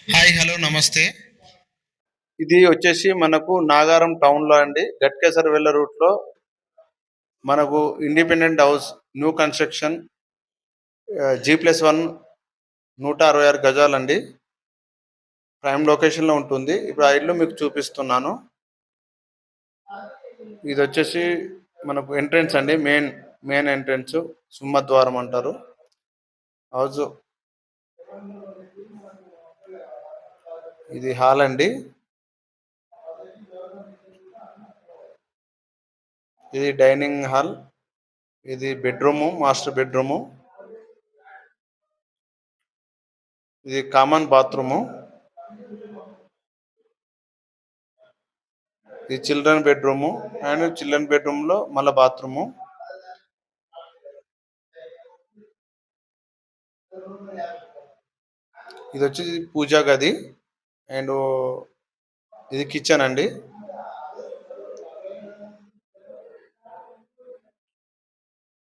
Hi. Hello. నమస్తే. ఇది వచ్చేసి మనకు నాగారం టౌన్‌లో అండి. గట్కేసర్ వెళ్ళే రూట్‌లో మనకు ఇండిపెండెంట్ హౌస్ న్యూ కన్‌స్ట్రక్షన్ జీ+1 166 గజాలండి. ప్రైమ్ లొకేషన్‌లో ఉంటుంది. ఇప్పుడు ఆ ఇల్లు మీకు చూపిస్తున్నాను. ఇదొచ్చేసి మనకు ఎంట్రన్స్ అండి. మెయిన్ ఎంట్రన్స్ సింహద్వారం అంటారు. హౌసు ఇది హాల్ అండి. ఇది డైనింగ్ హాల్. ఇది బెడ్‌రూము, మాస్టర్ బెడ్‌రూము. ఇది కామన్ బాత్రూము. ఇది చిల్డ్రన్ బెడ్‌రూము అండ్ చిల్డ్రన్ బెడ్‌రూమ్‌లో మళ్ళా బాత్రూము. ఇదొచ్చేసి పూజా గది అండ్ ఇది కిచెన్ అండి.